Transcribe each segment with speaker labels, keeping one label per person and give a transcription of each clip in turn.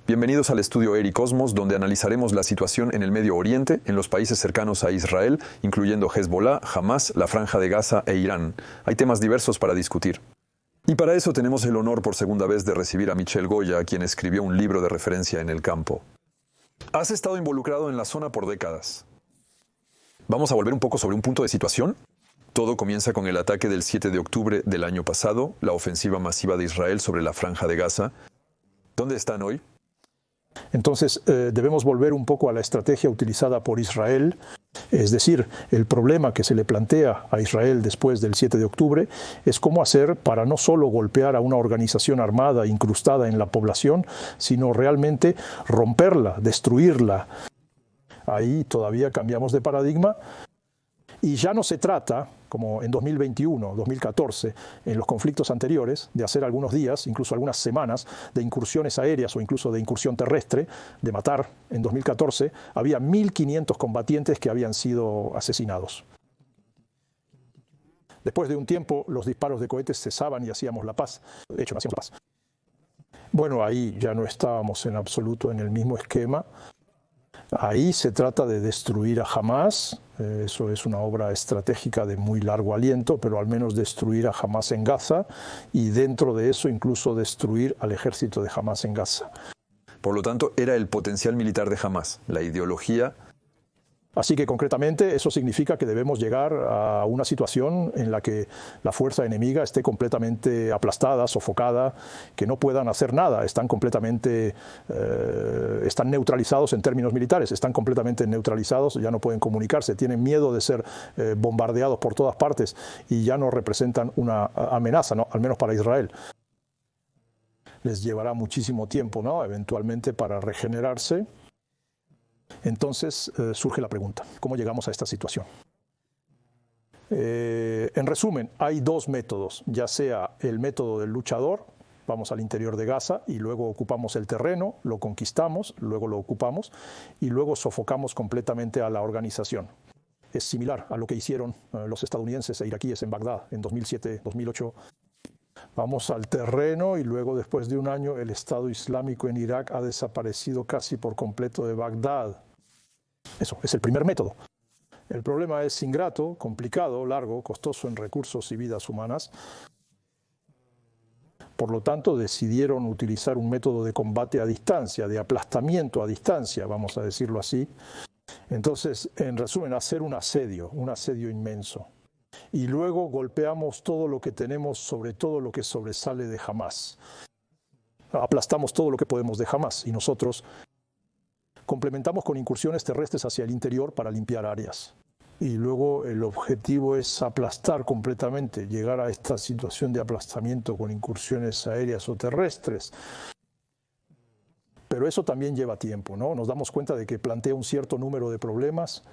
Speaker 1: Bienvenidos al estudio Eri Cosmos, donde analizaremos la situación en el Medio Oriente, en los países cercanos a Israel, incluyendo Hezbollah, Hamas, la Franja de Gaza e Irán. Hay temas diversos para discutir. Y para eso tenemos el honor por segunda vez de recibir a Michel Goya, quien escribió un libro de referencia en el campo. Has estado involucrado en la zona por décadas. Vamos a volver un poco sobre un punto de situación. Todo comienza con el ataque del 7 de octubre del año pasado, la ofensiva masiva de Israel sobre la Franja de Gaza. ¿Dónde están hoy?
Speaker 2: Entonces, debemos volver un poco a la estrategia utilizada por Israel, es decir, el problema que se le plantea a Israel después del 7 de octubre es cómo hacer para no solo golpear a una organización armada incrustada en la población, sino realmente romperla, destruirla. Ahí todavía cambiamos de paradigma. Y ya no se trata, como en 2021, 2014, en los conflictos anteriores, de hacer algunos días, incluso algunas semanas, de incursiones aéreas o incluso de incursión terrestre, de matar. En 2014 había 1.500 combatientes que habían sido asesinados. Después de un tiempo, los disparos de cohetes cesaban y hacíamos la paz. De hecho, no hacíamos la paz. Bueno, ahí ya no estábamos en absoluto en el mismo esquema. Ahí se trata de destruir a Hamas. Eso es una obra estratégica de muy largo aliento, pero al menos destruir a Hamas en Gaza y dentro de eso incluso destruir al ejército de Hamas en Gaza.
Speaker 1: Por lo tanto, era el potencial militar de Hamas, la ideología.
Speaker 2: Así que concretamente eso significa que debemos llegar a una situación en la que la fuerza enemiga esté completamente aplastada, sofocada, que no puedan hacer nada, están completamente están neutralizados en términos militares, están completamente neutralizados, ya no pueden comunicarse, tienen miedo de ser bombardeados por todas partes y ya no representan una amenaza, ¿no? Al menos para Israel. Les llevará muchísimo tiempo, ¿no? Eventualmente para regenerarse. Entonces surge la pregunta, ¿cómo llegamos a esta situación? En resumen, hay dos métodos, ya sea el método del luchador, vamos al interior de Gaza y luego ocupamos el terreno, lo conquistamos, luego lo ocupamos y luego sofocamos completamente a la organización. Es similar a lo que hicieron los estadounidenses e iraquíes en Bagdad en 2007, 2008. Vamos al terreno y luego, después de un año, el Estado Islámico en Irak ha desaparecido casi por completo de Bagdad. Eso es el primer método. El problema es ingrato, complicado, largo, costoso en recursos y vidas humanas. Por lo tanto, decidieron utilizar un método de combate a distancia, de aplastamiento a distancia, vamos a decirlo así. Entonces, en resumen, hacer un asedio inmenso. Y luego golpeamos todo lo que tenemos, sobre todo lo que sobresale de Hamas. Aplastamos todo lo que podemos de Hamas y nosotros complementamos con incursiones terrestres hacia el interior para limpiar áreas. Y luego el objetivo es aplastar completamente, llegar a esta situación de aplastamiento con incursiones aéreas o terrestres. Pero eso también lleva tiempo, ¿no? Nos damos cuenta de que plantea un cierto número de problemas.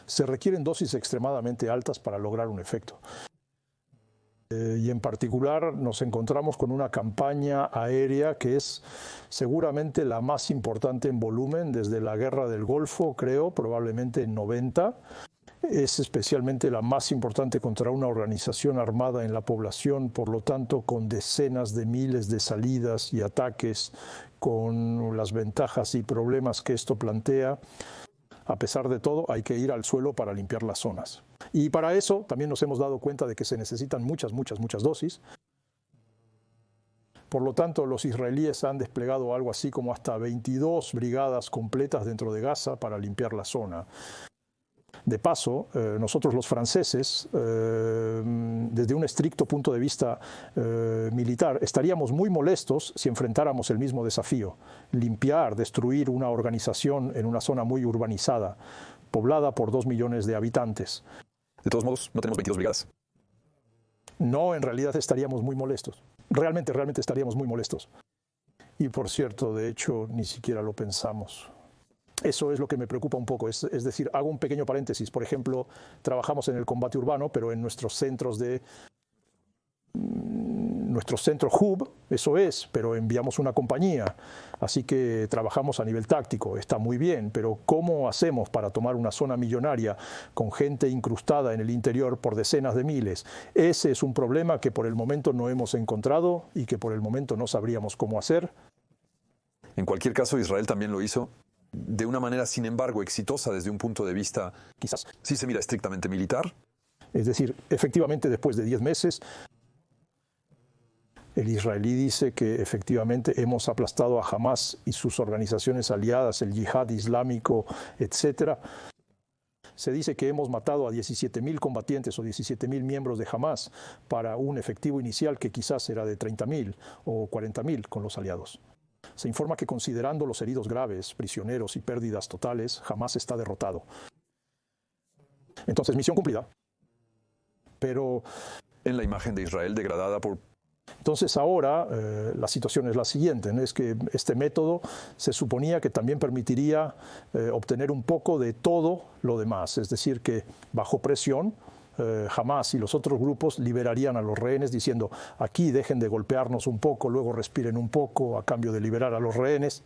Speaker 2: Se requieren dosis extremadamente altas para lograr un efecto. Y en particular nos encontramos con una campaña aérea que es seguramente la más importante en volumen desde la Guerra del Golfo, creo, probablemente en 90. Es especialmente la más importante contra una organización armada en la población, por lo tanto con decenas de miles de salidas y ataques, con las ventajas y problemas que esto plantea. A pesar de todo, hay que ir al suelo para limpiar las zonas. Y para eso también nos hemos dado cuenta de que se necesitan muchas dosis. Por lo tanto, los israelíes han desplegado algo así como hasta 22 brigadas completas dentro de Gaza para limpiar la zona. De paso, nosotros los franceses, desde un estricto punto de vista militar, estaríamos muy molestos si enfrentáramos el mismo desafío: limpiar, destruir una organización en una zona muy urbanizada, poblada por 2 millones de habitantes.
Speaker 1: De todos modos, no tenemos 22 brigadas.
Speaker 2: No, en realidad estaríamos muy molestos. Realmente estaríamos muy molestos. Y por cierto, de hecho, ni siquiera lo pensamos. Eso es lo que me preocupa un poco, es decir, hago un pequeño paréntesis. Por ejemplo, trabajamos en el combate urbano, pero en nuestros centros hub, eso es, pero enviamos una compañía, así que trabajamos a nivel táctico, está muy bien, pero ¿cómo hacemos para tomar una zona millonaria con gente incrustada en el interior por decenas de miles? Ese es un problema que por el momento no hemos encontrado y que por el momento no sabríamos cómo hacer.
Speaker 1: En cualquier caso, Israel también lo hizo de una manera, sin embargo, exitosa desde un punto de vista,
Speaker 2: quizás,
Speaker 1: si se mira estrictamente militar.
Speaker 2: Es decir, efectivamente, después de 10 meses, el israelí dice que efectivamente hemos aplastado a Hamás y sus organizaciones aliadas, el yihad islámico, etc. Se dice que hemos matado a 17.000 combatientes o 17.000 miembros de Hamás para un efectivo inicial que quizás era de 30.000 o 40.000 con los aliados. Se informa que considerando los heridos graves, prisioneros y pérdidas totales, Hamás está derrotado. Entonces, misión cumplida. Pero
Speaker 1: en la imagen de Israel degradada por...
Speaker 2: Entonces ahora la situación es la siguiente, ¿no? Es que este método se suponía que también permitiría obtener un poco de todo lo demás, es decir, que bajo presión Hamás y los otros grupos liberarían a los rehenes diciendo aquí dejen de golpearnos un poco, luego respiren un poco a cambio de liberar a los rehenes.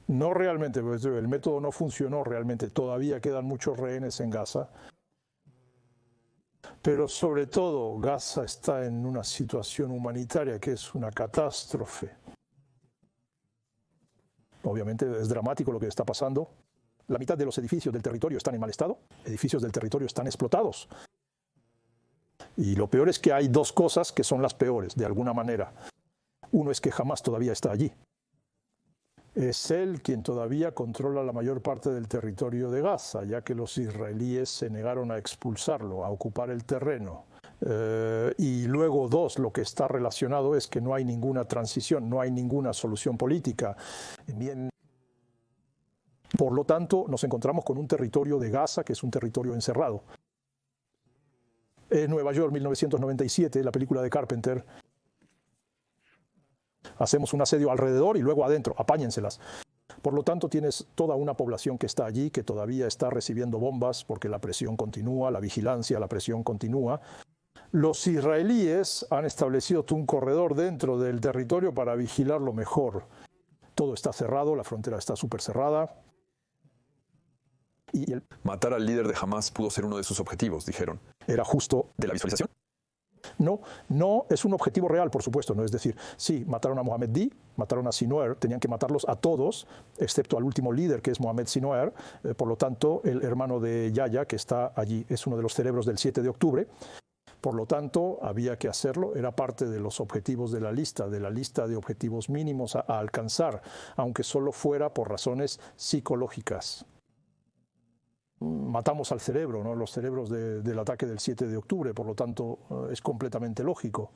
Speaker 2: No realmente, pues, el método no funcionó realmente, todavía quedan muchos rehenes en Gaza. Pero sobre todo Gaza está en una situación humanitaria que es una catástrofe. Obviamente es dramático lo que está pasando. La mitad de los edificios del territorio están en mal estado. Edificios del territorio están explotados. Y lo peor es que hay dos cosas que son las peores, de alguna manera. Uno es que Hamás todavía está allí. Es él quien todavía controla la mayor parte del territorio de Gaza, ya que los israelíes se negaron a expulsarlo, a ocupar el terreno. Y luego, dos, lo que está relacionado es que no hay ninguna transición, no hay ninguna solución política. Bien. Por lo tanto, nos encontramos con un territorio de Gaza que es un territorio encerrado. En Nueva York, 1997, la película de Carpenter, hacemos un asedio alrededor y luego adentro, apáñenselas. Por lo tanto, tienes toda una población que está allí, que todavía está recibiendo bombas porque la presión continúa, la vigilancia, la presión continúa. Los israelíes han establecido un corredor dentro del territorio para vigilarlo mejor. Todo está cerrado, la frontera está súper cerrada. Y
Speaker 1: matar al líder de Hamás pudo ser uno de sus objetivos, dijeron.
Speaker 2: Era justo
Speaker 1: ¿De la visualización?
Speaker 2: No es un objetivo real, por supuesto, ¿no? Es decir, sí, mataron a Mohamed Di, mataron a Sinwar, tenían que matarlos a todos, excepto al último líder, que es Mohamed Sinwar. Por lo tanto, el hermano de Yahya, que está allí, es uno de los cerebros del 7 de octubre. Por lo tanto, había que hacerlo, era parte de los objetivos de la lista de objetivos mínimos a alcanzar, aunque solo fuera por razones psicológicas. Matamos al cerebro, ¿no? Los cerebros del ataque del 7 de octubre, por lo tanto es completamente lógico.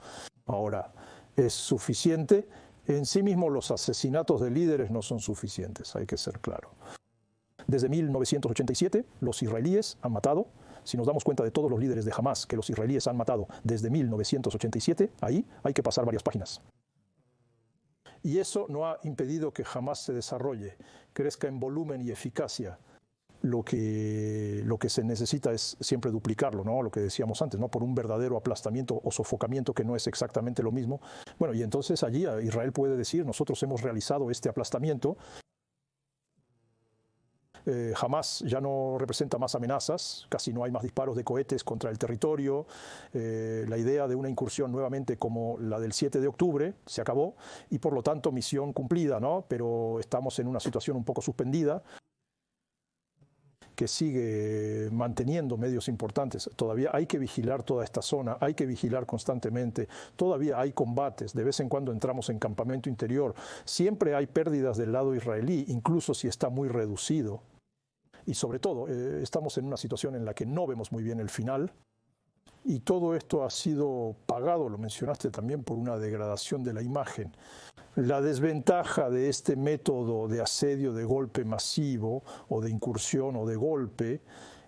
Speaker 2: Ahora, ¿es suficiente? En sí mismo los asesinatos de líderes no son suficientes, hay que ser claro. Desde 1987 los israelíes han matado, si nos damos cuenta de todos los líderes de Hamás que los israelíes han matado desde 1987, ahí hay que pasar varias páginas. Y eso no ha impedido que Hamás se desarrolle, crezca en volumen y eficacia. Lo que se necesita es siempre duplicarlo, ¿no? Lo que decíamos antes, ¿no? Por un verdadero aplastamiento o sofocamiento que no es exactamente lo mismo. Bueno, y entonces allí Israel puede decir, nosotros hemos realizado este aplastamiento. Hamás ya no representa más amenazas, casi no hay más disparos de cohetes contra el territorio. La idea de una incursión nuevamente como la del 7 de octubre se acabó y por lo tanto misión cumplida, ¿no? Pero estamos en una situación un poco suspendida, que sigue manteniendo medios importantes. Todavía hay que vigilar toda esta zona, hay que vigilar constantemente. Todavía hay combates, de vez en cuando entramos en campamento interior. Siempre hay pérdidas del lado israelí, incluso si está muy reducido. Y sobre todo, estamos en una situación en la que no vemos muy bien el final. Y todo esto ha sido pagado, lo mencionaste también, por una degradación de la imagen. La desventaja de este método de asedio de golpe masivo o de incursión o de golpe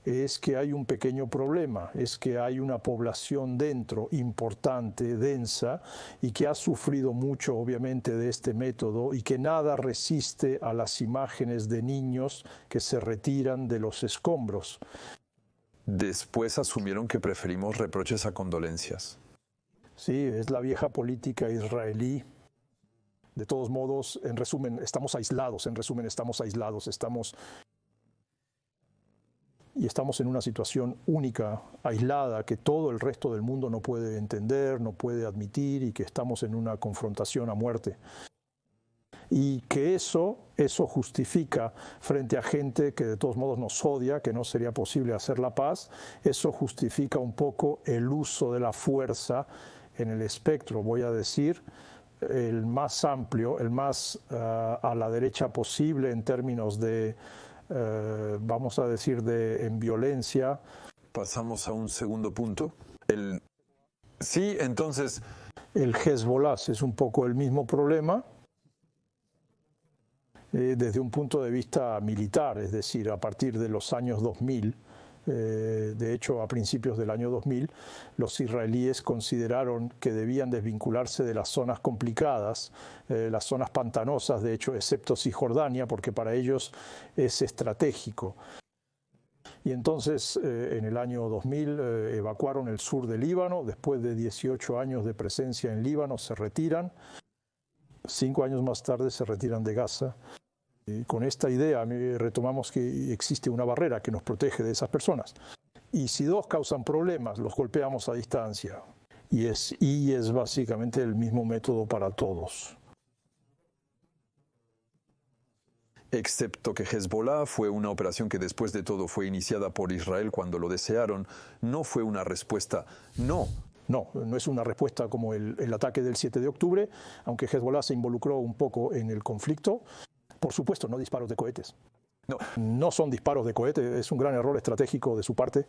Speaker 2: es que hay un pequeño problema, es que hay una población dentro importante, densa, y que ha sufrido mucho obviamente de este método y que nada resiste a las imágenes de niños que se retiran de los escombros.
Speaker 1: Después asumieron que preferimos reproches a condolencias.
Speaker 2: Sí, es la vieja política israelí. De todos modos, en resumen, estamos aislados, estamos en una situación única, aislada, que todo el resto del mundo no puede entender, no puede admitir y que estamos en una confrontación a muerte. y que eso justifica frente a gente que de todos modos nos odia, que no sería posible hacer la paz, eso justifica un poco el uso de la fuerza en el espectro, voy a decir, el más amplio, el más a la derecha posible en términos de, vamos a decir, en violencia.
Speaker 1: Pasamos a un segundo punto. Sí, entonces...
Speaker 2: El Hezbollah es un poco el mismo problema desde un punto de vista militar, es decir, a partir de los años 2000, de hecho a principios del año 2000, los israelíes consideraron que debían desvincularse de las zonas complicadas, las zonas pantanosas, de hecho, excepto Cisjordania, porque para ellos es estratégico. Y entonces, en el año 2000, evacuaron el sur de Líbano. Después de 18 años de presencia en Líbano, se retiran. 5 años más tarde se retiran de Gaza. Y con esta idea retomamos que existe una barrera que nos protege de esas personas. Y si dos causan problemas, los golpeamos a distancia. Y es básicamente el mismo método para todos.
Speaker 1: Excepto que Hezbollah fue una operación que después de todo fue iniciada por Israel cuando lo desearon, no fue una respuesta, no
Speaker 2: es una respuesta como el ataque del 7 de octubre, aunque Hezbollah se involucró un poco en el conflicto. Por supuesto, no disparos de cohetes. No son disparos de cohetes, es un gran error estratégico de su parte.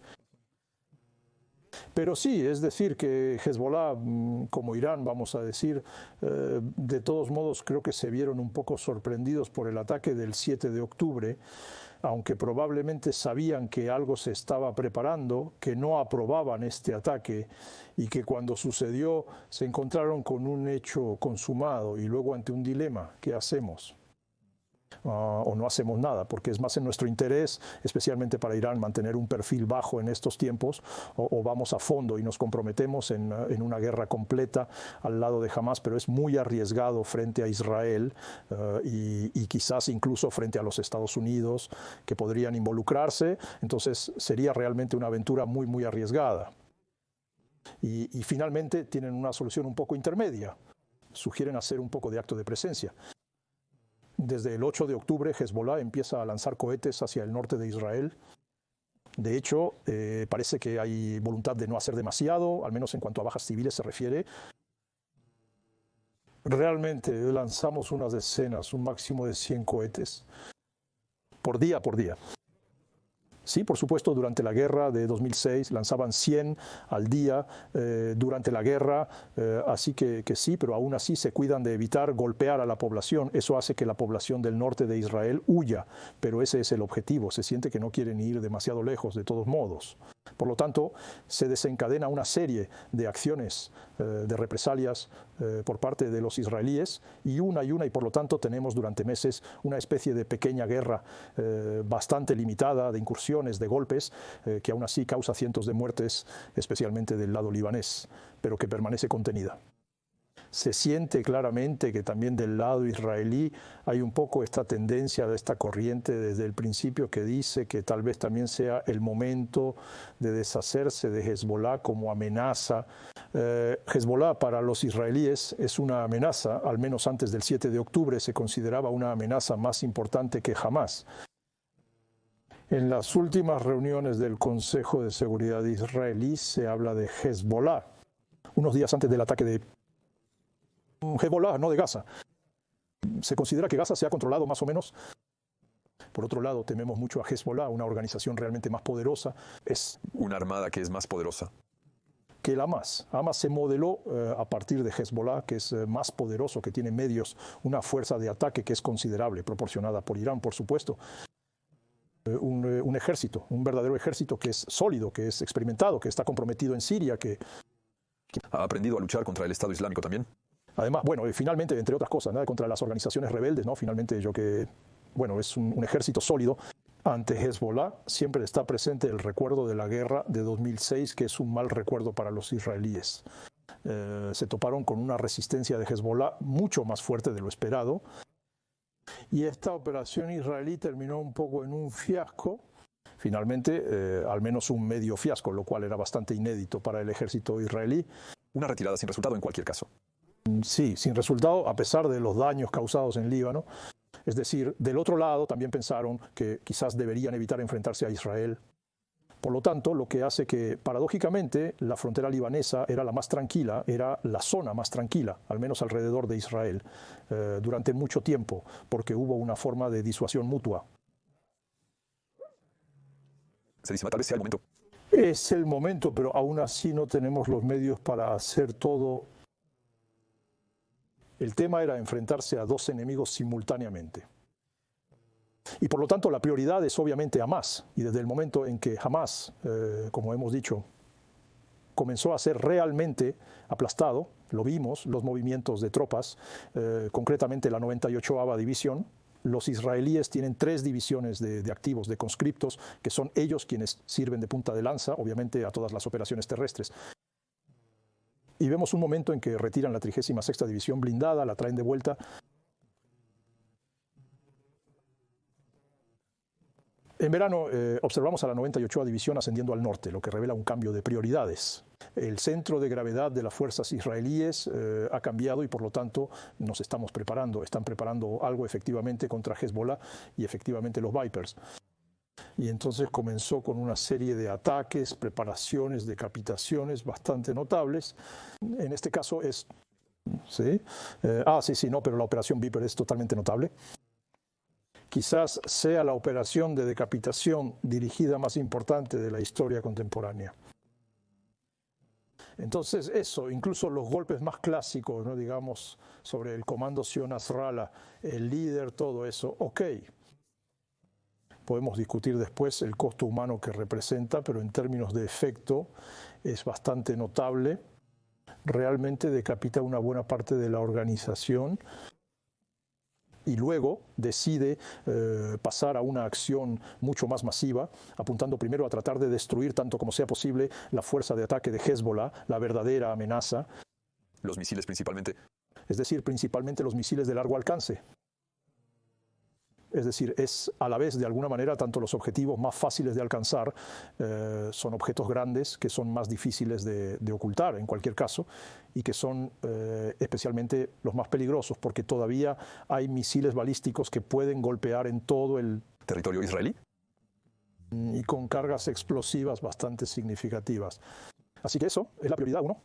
Speaker 2: Pero sí, es decir, que Hezbollah, como Irán, vamos a decir, de todos modos creo que se vieron un poco sorprendidos por el ataque del 7 de octubre, aunque probablemente sabían que algo se estaba preparando, que no aprobaban este ataque y que cuando sucedió se encontraron con un hecho consumado y luego ante un dilema: ¿qué hacemos? O no hacemos nada, porque es más en nuestro interés, especialmente para Irán, mantener un perfil bajo en estos tiempos, o vamos a fondo y nos comprometemos en una guerra completa al lado de Hamás, pero es muy arriesgado frente a Israel y quizás incluso frente a los Estados Unidos, que podrían involucrarse. Entonces sería realmente una aventura muy, muy arriesgada. Y finalmente tienen una solución un poco intermedia. Sugieren hacer un poco de acto de presencia. Desde el 8 de octubre, Hezbollah empieza a lanzar cohetes hacia el norte de Israel. De hecho, parece que hay voluntad de no hacer demasiado, al menos en cuanto a bajas civiles se refiere. Realmente lanzamos unas decenas, un máximo de 100 cohetes, por día. Sí, por supuesto, durante la guerra de 2006 lanzaban 100 al día durante la guerra, así que sí, pero aún así se cuidan de evitar golpear a la población. Eso hace que la población del norte de Israel huya, pero ese es el objetivo. Se siente que no quieren ir demasiado lejos de todos modos. Por lo tanto, se desencadena una serie de acciones de represalias por parte de los israelíes y por lo tanto tenemos durante meses una especie de pequeña guerra bastante limitada de incursiones, de golpes, que aún así causa cientos de muertes, especialmente del lado libanés, pero que permanece contenida. Se siente claramente que también del lado israelí hay un poco esta tendencia de esta corriente desde el principio que dice que tal vez también sea el momento de deshacerse de Hezbollah como amenaza. Hezbollah para los israelíes es una amenaza, al menos antes del 7 de octubre se consideraba una amenaza más importante que Hamás. En las últimas reuniones del Consejo de Seguridad israelí se habla de Hezbollah, unos días antes del ataque de Hezbollah, no de Gaza. Se considera que Gaza se ha controlado más o menos. Por otro lado, tememos mucho a Hezbollah, una organización realmente más poderosa. Es
Speaker 1: una armada que es más poderosa
Speaker 2: que la Hamas. Hamas se modeló a partir de Hezbollah, que es más poderoso, que tiene medios, una fuerza de ataque que es considerable, proporcionada por Irán, por supuesto. Un ejército, un verdadero ejército que es sólido, que es experimentado, que está comprometido en Siria, que
Speaker 1: ha aprendido a luchar contra el Estado Islámico también.
Speaker 2: Además, bueno, finalmente, entre otras cosas, ¿no?, contra las organizaciones rebeldes, ¿no? Finalmente, es un ejército sólido. Ante Hezbollah siempre está presente el recuerdo de la guerra de 2006, que es un mal recuerdo para los israelíes. Se toparon con una resistencia de Hezbollah mucho más fuerte de lo esperado. Y esta operación israelí terminó un poco en un fiasco. Finalmente, al menos un medio fiasco, lo cual era bastante inédito para el ejército israelí.
Speaker 1: Una retirada sin resultado en cualquier caso.
Speaker 2: Sí, sin resultado, a pesar de los daños causados en Líbano. Es decir, del otro lado también pensaron que quizás deberían evitar enfrentarse a Israel. Por lo tanto, lo que hace que, paradójicamente, la frontera libanesa era la más tranquila, era la zona más tranquila, al menos alrededor de Israel, durante mucho tiempo, porque hubo una forma de disuasión mutua.
Speaker 1: Se dice, tal vez sea el momento.
Speaker 2: Es el momento, pero aún así no tenemos los medios para hacer todo. El tema era enfrentarse a dos enemigos simultáneamente. Y por lo tanto la prioridad es obviamente Hamás. Y desde el momento en que Hamás, como hemos dicho, comenzó a ser realmente aplastado, lo vimos, los movimientos de tropas, concretamente la 98ª División. Los israelíes tienen 3 divisiones de activos, de conscriptos, que son ellos quienes sirven de punta de lanza, obviamente, a todas las operaciones terrestres. Y vemos un momento en que retiran la 36ª División blindada, la traen de vuelta. En verano observamos a la 98ª División ascendiendo al norte, lo que revela un cambio de prioridades. El centro de gravedad de las fuerzas israelíes ha cambiado y por lo tanto nos estamos preparando. Están preparando algo efectivamente contra Hezbollah y efectivamente los Vipers. Y entonces comenzó con una serie de ataques, preparaciones, decapitaciones bastante notables. En este caso es... ¿sí? No, pero la operación Viper es totalmente notable. Quizás sea la operación de decapitación dirigida más importante de la historia contemporánea. Entonces eso, incluso los golpes más clásicos, ¿no? Digamos, sobre el comando Zion Nasrallah, el líder, todo eso, ok. Podemos discutir después el costo humano que representa, pero en términos de efecto es bastante notable. Realmente decapita una buena parte de la organización y luego decide pasar a una acción mucho más masiva, apuntando primero a tratar de destruir tanto como sea posible la fuerza de ataque de Hezbollah, la verdadera amenaza.
Speaker 1: Los misiles principalmente.
Speaker 2: Es decir, principalmente los misiles de largo alcance. Es decir, es a la vez, de alguna manera, tanto los objetivos más fáciles de alcanzar, son objetos grandes que son más difíciles de ocultar en cualquier caso, y que son especialmente los más peligrosos, porque todavía hay misiles balísticos que pueden golpear en todo el
Speaker 1: territorio israelí
Speaker 2: y con cargas explosivas bastante significativas. Así que eso es la prioridad 1.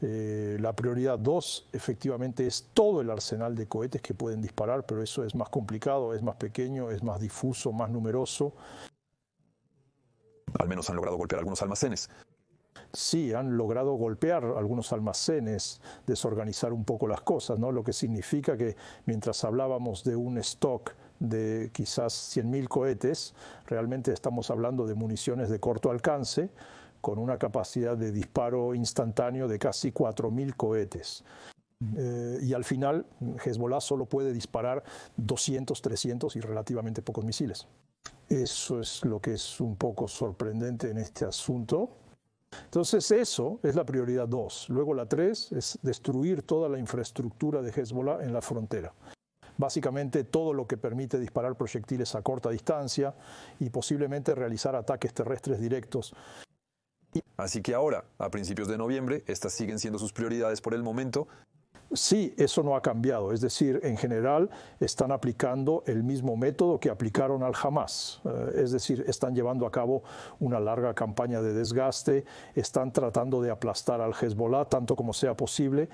Speaker 2: La prioridad 2 efectivamente es todo el arsenal de cohetes que pueden disparar, pero eso es más complicado, es más pequeño, es más difuso, más numeroso.
Speaker 1: Al menos han logrado golpear algunos almacenes.
Speaker 2: Sí, han logrado golpear algunos almacenes, desorganizar un poco las cosas, ¿no? Lo que significa que mientras hablábamos de un stock de quizás 100.000 cohetes, realmente estamos hablando de municiones de corto alcance, con una capacidad de disparo instantáneo de casi 4.000 cohetes. Y al final, Hezbollah solo puede disparar 200, 300 y relativamente pocos misiles. Eso es lo que es un poco sorprendente en este asunto. Entonces eso es la prioridad 2. Luego la 3 es destruir toda la infraestructura de Hezbollah en la frontera. Básicamente todo lo que permite disparar proyectiles a corta distancia y posiblemente realizar ataques terrestres directos.
Speaker 1: Así que ahora, a principios de noviembre, estas siguen siendo sus prioridades por el momento.
Speaker 2: Sí, eso no ha cambiado. Es decir, en general están aplicando el mismo método que aplicaron al Hamás. Es decir, están llevando a cabo una larga campaña de desgaste, están tratando de aplastar al Hezbollah tanto como sea posible,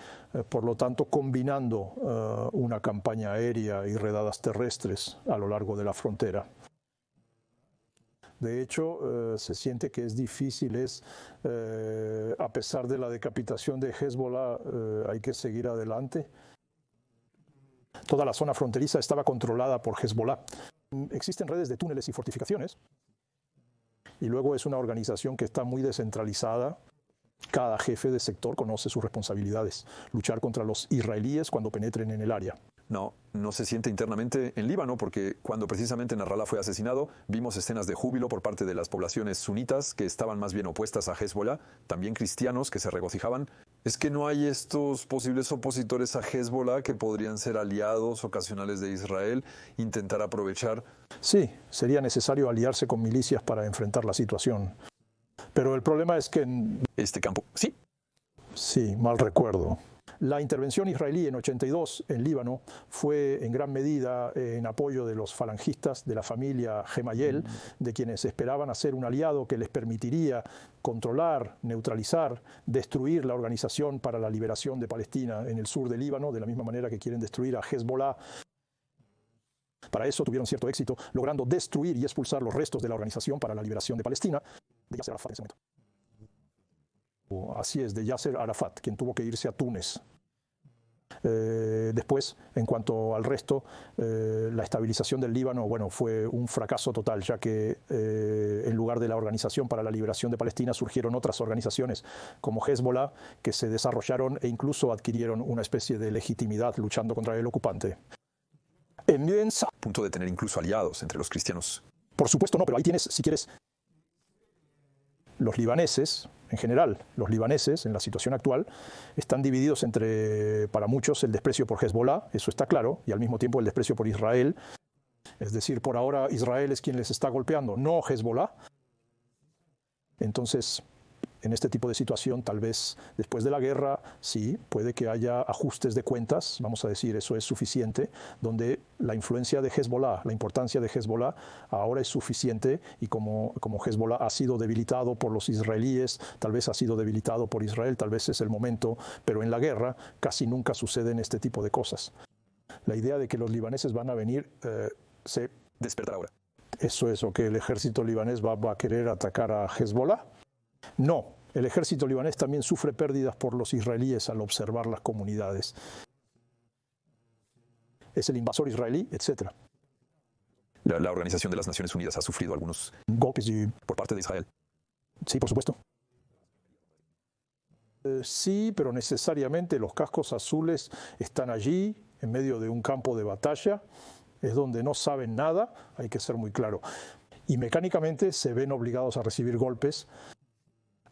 Speaker 2: por lo tanto combinando una campaña aérea y redadas terrestres a lo largo de la frontera. De hecho, se siente que es difícil, a pesar de la decapitación de Hezbollah, hay que seguir adelante. Toda la zona fronteriza estaba controlada por Hezbollah. Existen redes de túneles y fortificaciones, y luego es una organización que está muy descentralizada. Cada jefe de sector conoce sus responsabilidades. Luchar contra los israelíes cuando penetren en el área.
Speaker 1: No se siente internamente en Líbano, porque cuando precisamente Nasrallah fue asesinado, vimos escenas de júbilo por parte de las poblaciones sunitas que estaban más bien opuestas a Hezbollah, también cristianos que se regocijaban. ¿Es que no hay estos posibles opositores a Hezbollah que podrían ser aliados ocasionales de Israel, intentar aprovechar?
Speaker 2: Sí, sería necesario aliarse con milicias para enfrentar la situación. Pero el problema es que
Speaker 1: este campo, sí.
Speaker 2: Sí, mal recuerdo. La intervención israelí en 82 en Líbano fue en gran medida en apoyo de los falangistas de la familia Gemayel, de quienes esperaban hacer un aliado que les permitiría controlar, neutralizar, destruir la Organización para la Liberación de Palestina en el sur de Líbano, de la misma manera que quieren destruir a Hezbollah. Para eso tuvieron cierto éxito, logrando destruir y expulsar los restos de la Organización para la Liberación de Palestina, de Yasser Arafat en ese momento. Así es, de Yasser Arafat, quien tuvo que irse a Túnez. Después, en cuanto al resto, la estabilización del Líbano, bueno, fue un fracaso total, ya que en lugar de la Organización para la Liberación de Palestina surgieron otras organizaciones como Hezbollah, que se desarrollaron e incluso adquirieron una especie de legitimidad luchando contra el ocupante.
Speaker 1: Punto de tener incluso aliados entre los cristianos.
Speaker 2: Por supuesto no, pero ahí tienes, si quieres, los libaneses, en general, los libaneses en la situación actual, están divididos entre, para muchos, el desprecio por Hezbollah, eso está claro, y al mismo tiempo el desprecio por Israel. Es decir, por ahora Israel es quien les está golpeando, no Hezbollah. Entonces, en este tipo de situación, tal vez después de la guerra, sí, puede que haya ajustes de cuentas, vamos a decir, eso es suficiente, donde la influencia de Hezbollah, la importancia de Hezbollah ahora es suficiente y como Hezbollah ha sido debilitado por los israelíes, tal vez ha sido debilitado por Israel, tal vez es el momento, pero en la guerra casi nunca suceden este tipo de cosas. La idea de que los libaneses van a venir se
Speaker 1: despertará ahora.
Speaker 2: Eso es, o que el ejército libanés va a querer atacar a Hezbollah. No, el ejército libanés también sufre pérdidas por los israelíes al observar las comunidades. Es el invasor israelí, etc.
Speaker 1: La Organización de las Naciones Unidas ha sufrido algunos
Speaker 2: golpes
Speaker 1: por parte de Israel.
Speaker 2: Sí, por supuesto. Sí, pero necesariamente los cascos azules están allí, en medio de un campo de batalla. Es donde no saben nada, hay que ser muy claro. Y mecánicamente se ven obligados a recibir golpes.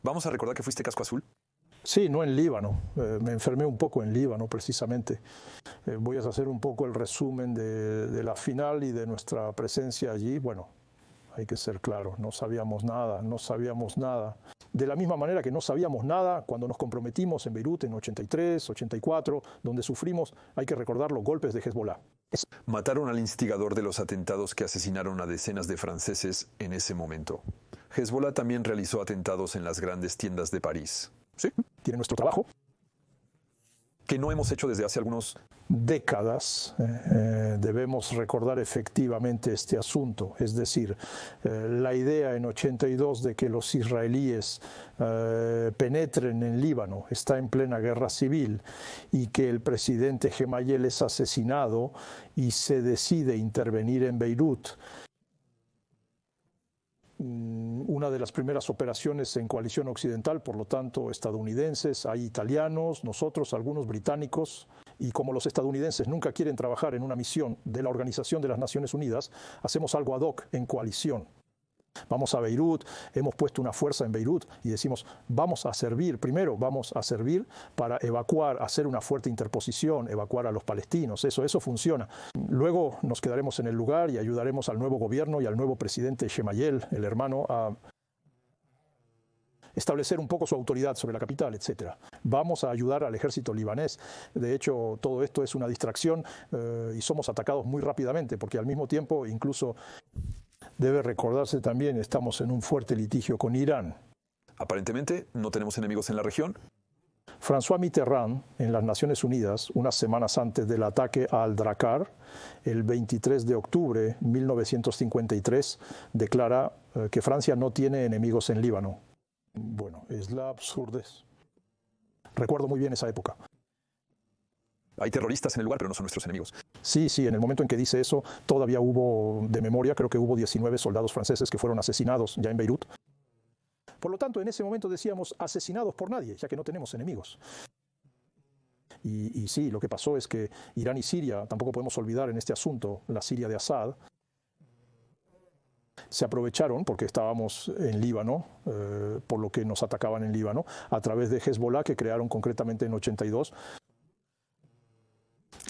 Speaker 1: ¿Vamos a recordar que fuiste casco azul?
Speaker 2: Sí, no en Líbano. Me enfermé un poco en Líbano, precisamente. Voy a hacer un poco el resumen de la final y de nuestra presencia allí. Bueno, hay que ser claros, no sabíamos nada, no sabíamos nada. De la misma manera que no sabíamos nada cuando nos comprometimos en Beirut en 83, 84, donde sufrimos, hay que recordar, los golpes de Hezbollah.
Speaker 1: Mataron al instigador de los atentados que asesinaron a decenas de franceses en ese momento. Hezbollah también realizó atentados en las grandes tiendas de París.
Speaker 2: Sí, tiene nuestro trabajo.
Speaker 1: Que no hemos hecho desde hace algunos
Speaker 2: décadas. Debemos recordar efectivamente este asunto. Es decir, la idea en 82 de que los israelíes penetren en Líbano está en plena guerra civil y que el presidente Gemayel es asesinado y se decide intervenir en Beirut. Una de las primeras operaciones en coalición occidental, por lo tanto estadounidenses, hay italianos, nosotros, algunos británicos, y como los estadounidenses nunca quieren trabajar en una misión de la Organización de las Naciones Unidas, hacemos algo ad hoc en coalición. Vamos a Beirut, hemos puesto una fuerza en Beirut y decimos, vamos a servir, primero vamos a servir para evacuar, hacer una fuerte interposición, evacuar a los palestinos, eso funciona. Luego nos quedaremos en el lugar y ayudaremos al nuevo gobierno y al nuevo presidente Gemayel, el hermano, a establecer un poco su autoridad sobre la capital, etc. Vamos a ayudar al ejército libanés. De hecho, todo esto es una distracción y somos atacados muy rápidamente, porque al mismo tiempo, incluso debe recordarse también, estamos en un fuerte litigio con Irán.
Speaker 1: Aparentemente, no tenemos enemigos en la región.
Speaker 2: François Mitterrand, en las Naciones Unidas, unas semanas antes del ataque a Al-Drakar, el 23 de octubre de 1953, declara que Francia no tiene enemigos en Líbano. Bueno, es la absurdez. Recuerdo muy bien esa época.
Speaker 1: Hay terroristas en el lugar, pero no son nuestros enemigos.
Speaker 2: Sí, en el momento en que dice eso, todavía hubo, de memoria, creo que hubo 19 soldados franceses que fueron asesinados ya en Beirut. Por lo tanto, en ese momento decíamos asesinados por nadie, ya que no tenemos enemigos. Y sí, lo que pasó es que Irán y Siria, tampoco podemos olvidar en este asunto, la Siria de Assad, se aprovecharon, porque estábamos en Líbano, por lo que nos atacaban en Líbano, a través de Hezbollah, que crearon concretamente en 82,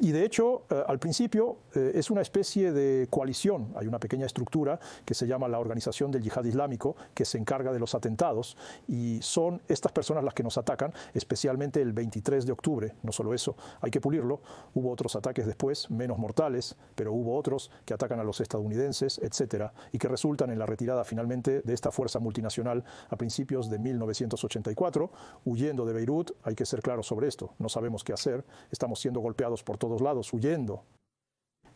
Speaker 2: Y de hecho, al principio es una especie de coalición. Hay una pequeña estructura que se llama la Organización del Yihad Islámico, que se encarga de los atentados, y son estas personas las que nos atacan, especialmente el 23 de octubre. No solo eso, hay que pulirlo. Hubo otros ataques después, menos mortales, pero hubo otros que atacan a los estadounidenses, etcétera, y que resultan en la retirada finalmente de esta fuerza multinacional a principios de 1984, huyendo de Beirut. Hay que ser claros sobre esto. No sabemos qué hacer. Estamos siendo golpeados por todos lados, huyendo.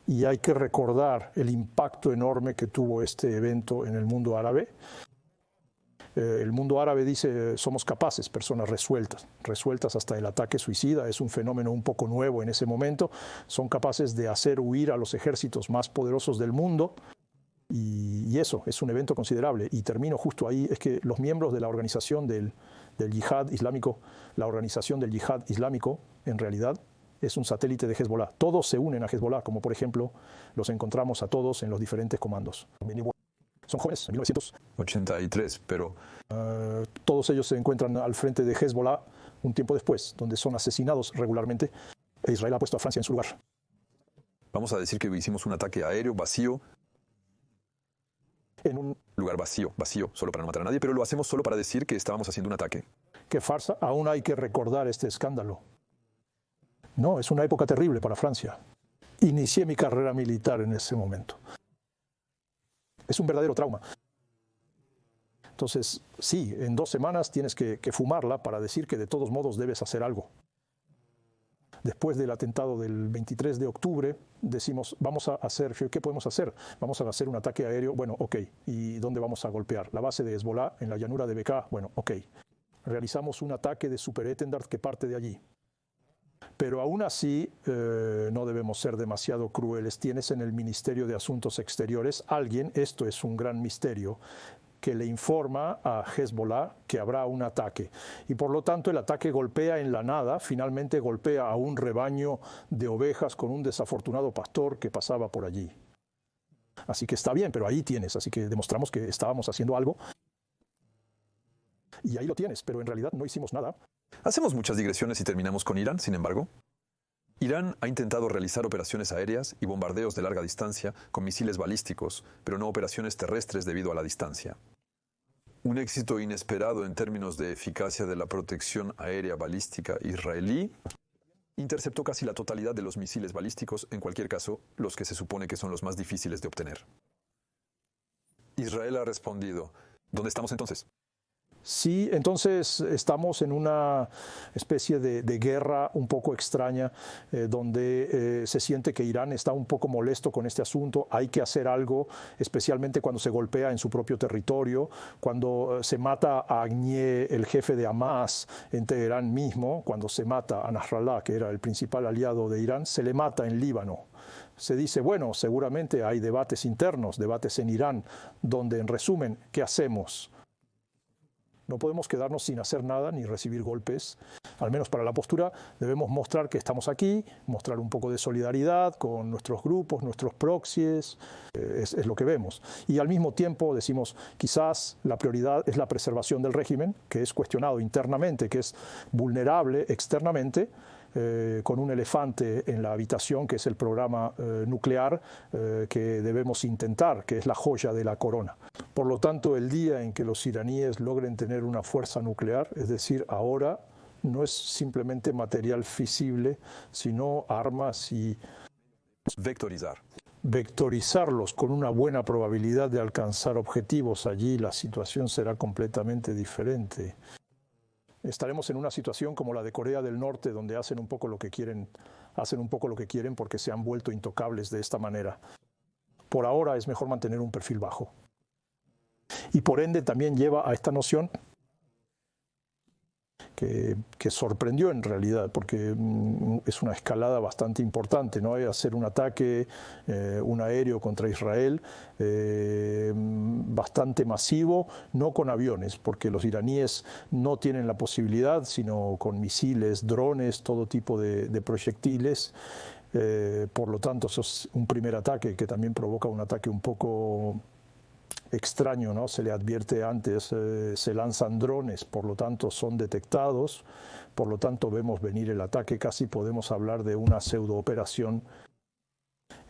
Speaker 2: Y hay que recordar el impacto enorme que tuvo este evento en el mundo árabe. El mundo árabe dice, somos capaces, personas resueltas hasta el ataque suicida. Es un fenómeno un poco nuevo en ese momento. Son capaces de hacer huir a los ejércitos más poderosos del mundo. Y eso es un evento considerable. Y termino justo ahí, es que los miembros de la organización del Yihad Islámico, la organización del Yihad Islámico, en realidad, es un satélite de Hezbollah. Todos se unen a Hezbollah, como por ejemplo los encontramos a todos en los diferentes comandos. Son jóvenes, en
Speaker 1: 1983, pero...
Speaker 2: todos ellos se encuentran al frente de Hezbollah un tiempo después, donde son asesinados regularmente, e Israel ha puesto a Francia en su lugar.
Speaker 1: Vamos a decir que hicimos un ataque aéreo vacío,
Speaker 2: en un
Speaker 1: lugar vacío, solo para no matar a nadie, pero lo hacemos solo para decir que estábamos haciendo un ataque.
Speaker 2: ¡Qué farsa! Aún hay que recordar este escándalo. No, es una época terrible para Francia. Inicié mi carrera militar en ese momento. Es un verdadero trauma. Entonces, sí, en 2 semanas tienes que fumarla para decir que de todos modos debes hacer algo. Después del atentado del 23 de octubre, decimos, vamos a hacer, ¿qué podemos hacer? Vamos a hacer un ataque aéreo, bueno, ok. ¿Y dónde vamos a golpear? La base de Hezbollah en la llanura de Bekaa, bueno, ok. Realizamos un ataque de Super-Étendard que parte de allí. Pero aún así, no debemos ser demasiado crueles. Tienes en el Ministerio de Asuntos Exteriores alguien, esto es un gran misterio, que le informa a Hezbollah que habrá un ataque. Y por lo tanto el ataque golpea en la nada, finalmente golpea a un rebaño de ovejas con un desafortunado pastor que pasaba por allí. Así que está bien, pero ahí tienes, así que demostramos que estábamos haciendo algo. Y ahí lo tienes, pero en realidad no hicimos nada.
Speaker 1: Hacemos muchas digresiones y terminamos con Irán, sin embargo. Irán ha intentado realizar operaciones aéreas y bombardeos de larga distancia con misiles balísticos, pero no operaciones terrestres debido a la distancia. Un éxito inesperado en términos de eficacia de la protección aérea balística israelí interceptó casi la totalidad de los misiles balísticos, en cualquier caso, los que se supone que son los más difíciles de obtener. Israel ha respondido. ¿Dónde estamos entonces?
Speaker 2: Sí, entonces estamos en una especie de guerra un poco extraña, donde se siente que Irán está un poco molesto con este asunto. Hay que hacer algo, especialmente cuando se golpea en su propio territorio, cuando se mata a Agnié, el jefe de Hamas, en Teherán mismo, cuando se mata a Nasrallah, que era el principal aliado de Irán, se le mata en Líbano. Se dice, bueno, seguramente hay debates internos, debates en Irán, donde en resumen, ¿qué hacemos? No podemos quedarnos sin hacer nada ni recibir golpes. Al menos para la postura debemos mostrar que estamos aquí, mostrar un poco de solidaridad con nuestros grupos, nuestros proxies, es lo que vemos. Y al mismo tiempo decimos, quizás la prioridad es la preservación del régimen, que es cuestionado internamente, que es vulnerable externamente, con un elefante en la habitación, que es el programa nuclear que debemos intentar, que es la joya de la corona. Por lo tanto, el día en que los iraníes logren tener una fuerza nuclear, es decir, ahora no es simplemente material fisible, sino armas y vectorizarlos con una buena probabilidad de alcanzar objetivos. Allí la situación será completamente diferente. Estaremos en una situación como la de Corea del Norte, donde hacen un poco lo que quieren porque se han vuelto intocables de esta manera. Por ahora es mejor mantener un perfil bajo. Y por ende también lleva a esta noción que sorprendió en realidad, porque es una escalada bastante importante, ¿no? Hacer un ataque, un aéreo contra Israel, bastante masivo, no con aviones, porque los iraníes no tienen la posibilidad, sino con misiles, drones, todo tipo de proyectiles. Por lo tanto, eso es un primer ataque que también provoca un ataque un poco extraño, ¿no? Se le advierte antes, se lanzan drones, por lo tanto son detectados, por lo tanto vemos venir el ataque, casi podemos hablar de una pseudooperación.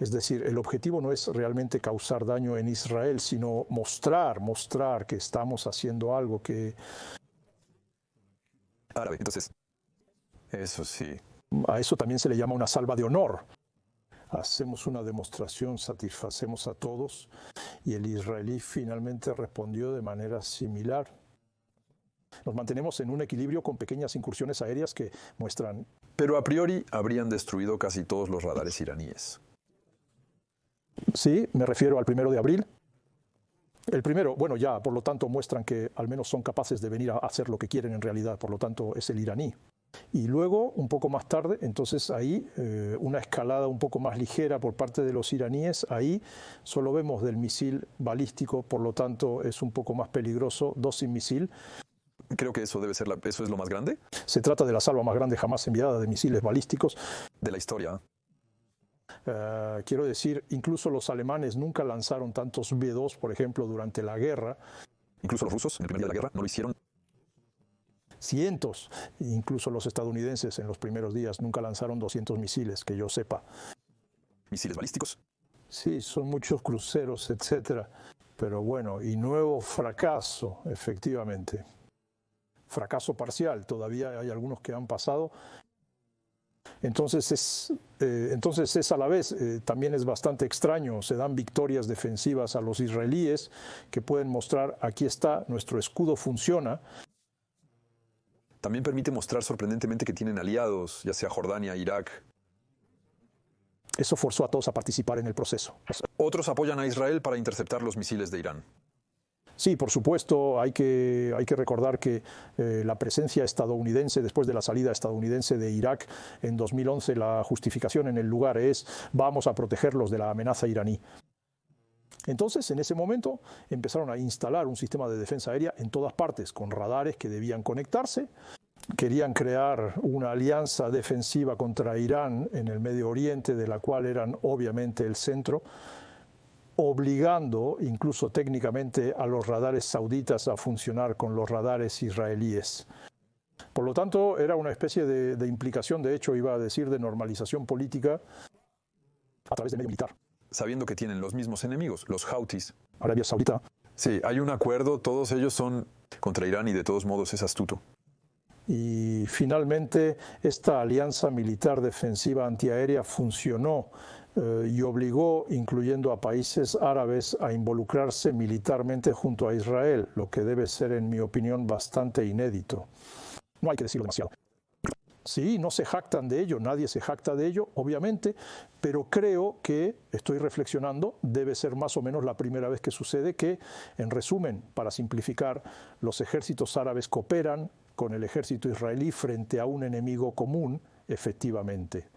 Speaker 2: Es decir, el objetivo no es realmente causar daño en Israel, sino mostrar que estamos haciendo algo que...
Speaker 1: Árabe, entonces, eso sí.
Speaker 2: A eso también se le llama una salva de honor. Hacemos una demostración, satisfacemos a todos, y el israelí finalmente respondió de manera similar. Nos mantenemos en un equilibrio con pequeñas incursiones aéreas que muestran...
Speaker 1: Pero a priori habrían destruido casi todos los radares iraníes.
Speaker 2: Sí, me refiero al 1 de abril. El primero, bueno, ya, por lo tanto, muestran que al menos son capaces de venir a hacer lo que quieren en realidad, por lo tanto, es el iraní. Y luego, un poco más tarde, entonces ahí, una escalada un poco más ligera por parte de los iraníes, ahí solo vemos del misil balístico, por lo tanto, es un poco más peligroso, dos sin misil.
Speaker 1: Creo que eso debe ser eso es lo más grande.
Speaker 2: Se trata de la salva más grande jamás enviada de misiles balísticos
Speaker 1: de la historia.
Speaker 2: Quiero decir, incluso los alemanes nunca lanzaron tantos B-2, por ejemplo, durante la guerra.
Speaker 1: Incluso los rusos, en el primer día de la guerra, no lo hicieron.
Speaker 2: Cientos, incluso los estadounidenses en los primeros días nunca lanzaron 200 misiles, que yo sepa.
Speaker 1: ¿Misiles balísticos?
Speaker 2: Sí, son muchos cruceros, etcétera. Pero bueno, y nuevo fracaso, efectivamente. Fracaso parcial, todavía hay algunos que han pasado. Entonces es a la vez, también es bastante extraño, se dan victorias defensivas a los israelíes que pueden mostrar, aquí está, nuestro escudo funciona.
Speaker 1: También permite mostrar sorprendentemente que tienen aliados, ya sea Jordania, Irak.
Speaker 2: Eso forzó a todos a participar en el proceso.
Speaker 1: Otros apoyan a Israel para interceptar los misiles de Irán.
Speaker 2: Sí, por supuesto, hay que recordar que la presencia estadounidense, después de la salida estadounidense de Irak en 2011, la justificación en el lugar es vamos a protegerlos de la amenaza iraní. Entonces, en ese momento, empezaron a instalar un sistema de defensa aérea en todas partes, con radares que debían conectarse. Querían crear una alianza defensiva contra Irán en el Medio Oriente, de la cual eran obviamente el centro, obligando incluso técnicamente a los radares sauditas a funcionar con los radares israelíes. Por lo tanto, era una especie de implicación, de hecho, iba a decir, de normalización política a través del medio militar.
Speaker 1: Sabiendo que tienen los mismos enemigos, los Houthis.
Speaker 2: Arabia Saudita.
Speaker 1: Sí, hay un acuerdo, todos ellos son contra Irán y de todos modos es astuto.
Speaker 2: Y finalmente esta alianza militar defensiva antiaérea funcionó y obligó, incluyendo a países árabes, a involucrarse militarmente junto a Israel, lo que debe ser, en mi opinión, bastante inédito. No hay que decirlo demasiado. Sí, no se jactan de ello, nadie se jacta de ello, obviamente, pero creo que, estoy reflexionando, debe ser más o menos la primera vez que sucede que, en resumen, para simplificar, los ejércitos árabes cooperan con el ejército israelí frente a un enemigo común, efectivamente.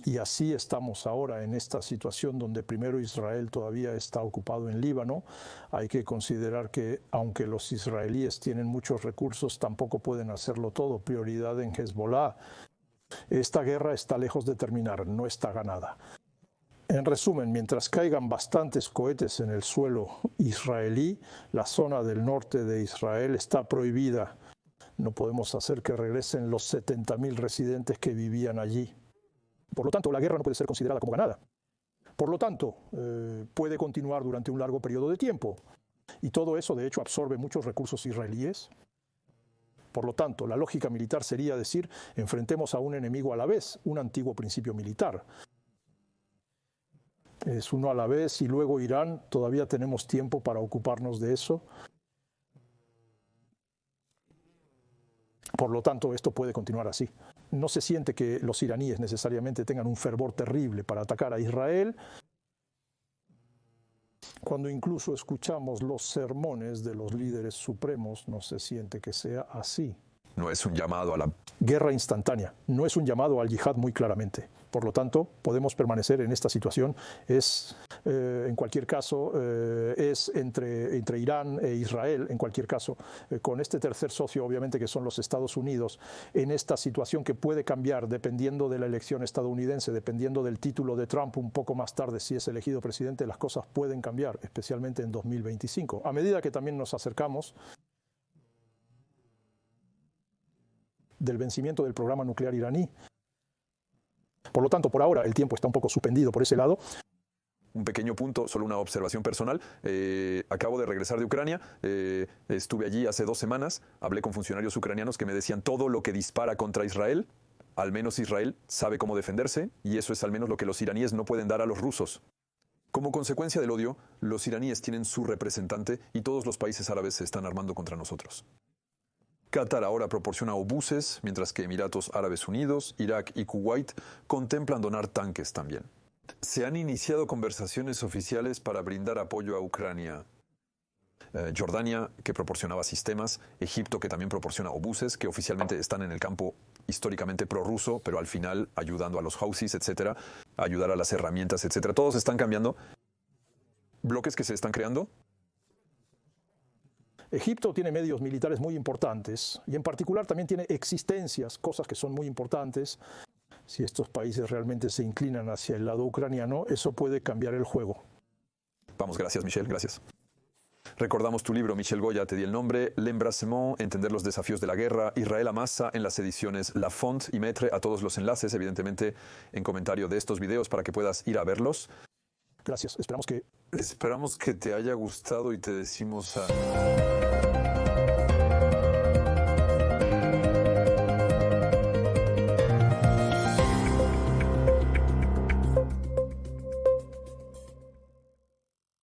Speaker 2: Y así estamos ahora en esta situación donde primero Israel todavía está ocupado en Líbano. Hay que considerar que aunque los israelíes tienen muchos recursos, tampoco pueden hacerlo todo. Prioridad en Hezbollah. Esta guerra está lejos de terminar, no está ganada. En resumen, mientras caigan bastantes cohetes en el suelo israelí, la zona del norte de Israel está prohibida. No podemos hacer que regresen los 70.000 residentes que vivían allí. Por lo tanto, la guerra no puede ser considerada como ganada. Por lo tanto, puede continuar durante un largo periodo de tiempo. Y todo eso, de hecho, absorbe muchos recursos israelíes. Por lo tanto, la lógica militar sería decir, enfrentemos a un enemigo a la vez, un antiguo principio militar. Es uno a la vez y luego Irán, todavía tenemos tiempo para ocuparnos de eso. Por lo tanto, esto puede continuar así. No se siente que los iraníes necesariamente tengan un fervor terrible para atacar a Israel. Cuando incluso escuchamos los sermones de los líderes supremos, no se siente que sea así.
Speaker 1: No es un llamado a la
Speaker 2: guerra instantánea, no es un llamado al yihad muy claramente. Por lo tanto, podemos permanecer en esta situación. En cualquier caso, es entre Irán e Israel, en cualquier caso, con este tercer socio, obviamente, que son los Estados Unidos, en esta situación que puede cambiar dependiendo de la elección estadounidense, dependiendo del título de Trump un poco más tarde, si es elegido presidente, las cosas pueden cambiar, especialmente en 2025. A medida que también nos acercamos del vencimiento del programa nuclear iraní. Por lo tanto, por ahora el tiempo está un poco suspendido por ese lado.
Speaker 1: Un pequeño punto, solo una observación personal. Acabo de regresar de Ucrania, estuve allí hace 2 semanas, hablé con funcionarios ucranianos que me decían todo lo que dispara contra Israel, al menos Israel sabe cómo defenderse, y eso es al menos lo que los iraníes no pueden dar a los rusos. Como consecuencia del odio, los iraníes tienen su representante y todos los países árabes se están armando contra nosotros. Qatar ahora proporciona obuses, mientras que Emiratos Árabes Unidos, Irak y Kuwait contemplan donar tanques también. Se han iniciado conversaciones oficiales para brindar apoyo a Ucrania. Jordania, que proporcionaba sistemas, Egipto, que también proporciona obuses, que oficialmente están en el campo históricamente prorruso, pero al final ayudando a los Houthis, etcétera, ayudar a las herramientas, etcétera. Todos están cambiando. Bloques que se están creando.
Speaker 2: Egipto tiene medios militares muy importantes y en particular también tiene existencias, cosas que son muy importantes. Si estos países realmente se inclinan hacia el lado ucraniano, eso puede cambiar el juego.
Speaker 1: Vamos, gracias Michel, gracias. Recordamos tu libro, Michel Goya, te di el nombre, L'Embrasement, Entender los desafíos de la guerra, Israel Amasa, en las ediciones La Font y Maître, a todos los enlaces, evidentemente, en comentario de estos videos para que puedas ir a verlos.
Speaker 2: Gracias, esperamos que
Speaker 1: te haya gustado y te decimos a...